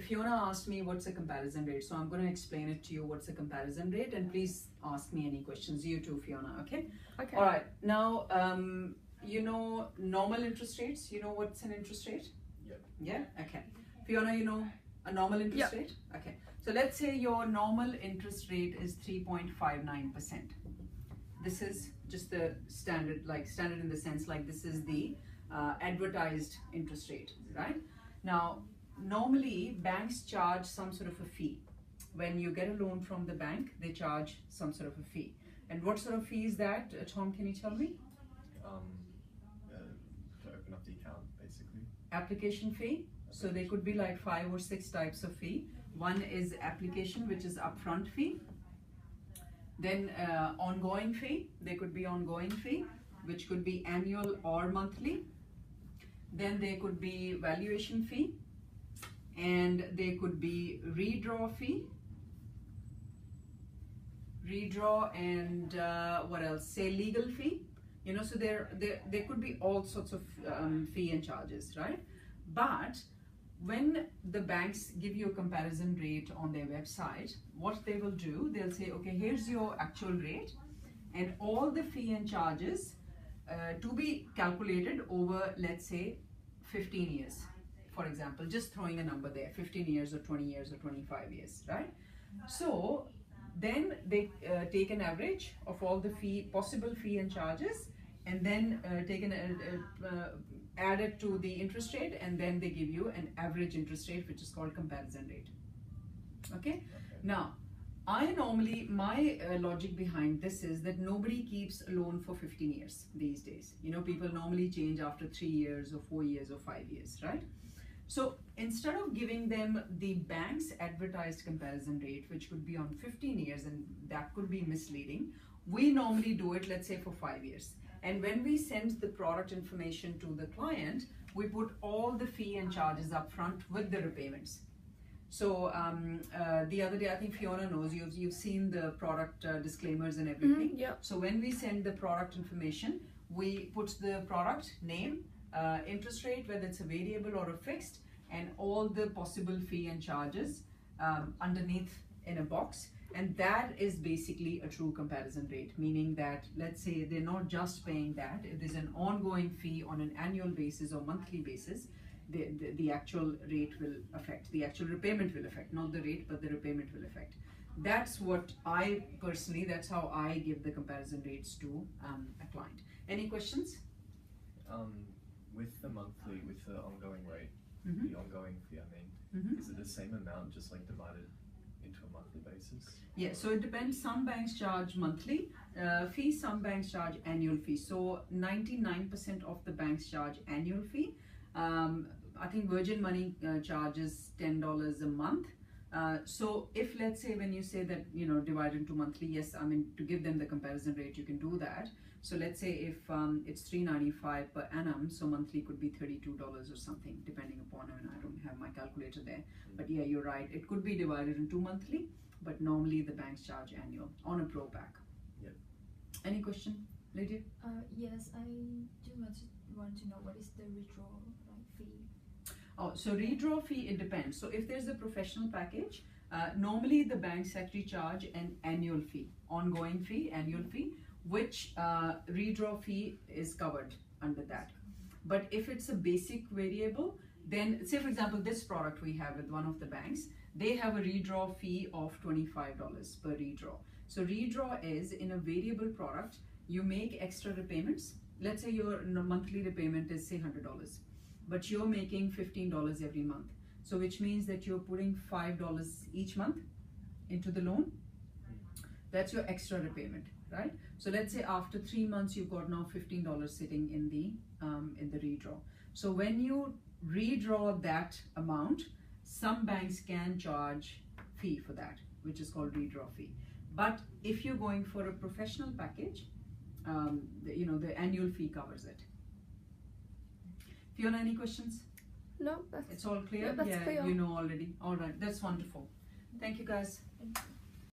Fiona asked me what's a comparison rate, so I'm going to explain it to you what's a comparison rate, and please ask me any questions. You too, Fiona. Okay. Okay. All right. Now, you know normal interest rates. You know what's an interest rate? Yep. Yeah. Okay. Fiona, you know a normal interest rate? Okay. So let's say your normal interest rate is 3.59%. This is just the standard, like standard in the sense like this is the advertised interest rate, right? Now, normally banks charge some sort of a fee. When you get a loan from the bank, they charge some sort of a fee. And what sort of fee is that? Tom, can you tell me? To open up the account, basically. Application fee. So there could be like 5 or 6 types of fee. One is application, which is upfront fee. Then ongoing fee. There could be ongoing fee, which could be annual or monthly. Then there could be valuation fee, and there could be redraw fee. Redraw and what else? Say legal fee. You know, so there could be all sorts of fee and charges, right? But when the banks give you a comparison rate on their website, what they will do, they'll say, okay, here's your actual rate, and all the fee and charges to be calculated over, let's say, 15 years, for example, just throwing a number there, 15 years or 20 years or 25 years, right? So then they take an average of all the possible fee and charges, and then add it to the interest rate, and then they give you an average interest rate, which is called comparison rate. Okay? Now, my logic behind this is that nobody keeps a loan for 15 years these days. You know, people normally change after 3 years or 4 years or 5 years, right? So instead of giving them the bank's advertised comparison rate, which could be on 15 years, and that could be misleading, we normally do it, let's say, for 5 years. And when we send the product information to the client, we put all the fee and charges up front with the repayments. So the other day, I think Fiona knows, you've seen the product disclaimers and everything. Yeah. So when we send the product information, we put the product name, interest rate, whether it's a variable or a fixed, and all the possible fee and charges underneath in a box. And that is basically a true comparison rate, meaning that, let's say, they're not just paying that. If there's an ongoing fee on an annual basis or monthly basis, the actual rate will affect, the actual repayment will affect, not the rate, but the repayment will affect. That's what I personally, that's how I give the comparison rates to a client. Any questions? With the monthly, with the ongoing rate, Mm-hmm. the ongoing fee, I mean, Mm-hmm. is it the same amount, just like divided into a monthly basis? Yeah, so it depends. Some banks charge monthly fee, some banks charge annual fee. So 99% of the banks charge annual fee. I think Virgin Money charges $10 a month. So if, let's say, when you say that, you know, divide into monthly, yes, I mean, to give them the comparison rate, you can do that. So let's say if it's $395 per annum, so monthly could be $32 or something, depending upon, I mean, I don't have my calculator there, but yeah, you're right. It could be divided into monthly, but normally the banks charge annual on a pro pack. Yep. Any question, Lydia? Yes, I do want to know what is the withdrawal fee. Oh, so redraw fee, it depends. So if there's a professional package, normally the banks actually charge an annual fee, ongoing fee, annual fee, which redraw fee is covered under that. But if it's a basic variable, then say for example, this product we have with one of the banks, they have a redraw fee of $25 per redraw. So redraw is in a variable product, you make extra repayments. Let's say your monthly repayment is say $100, but you're making $15 every month. So which means that you're putting $5 each month into the loan. That's your extra repayment, right? So let's say after 3 months, you've got now $15 sitting in the redraw. So when you redraw that amount, some banks can charge fee for that, which is called redraw fee. But if you're going for a professional package, the annual fee covers it. Fiona, any questions? No, It's all clear? Yeah, that's clear. You know already. All right, that's wonderful. Thank you, guys. Thank you.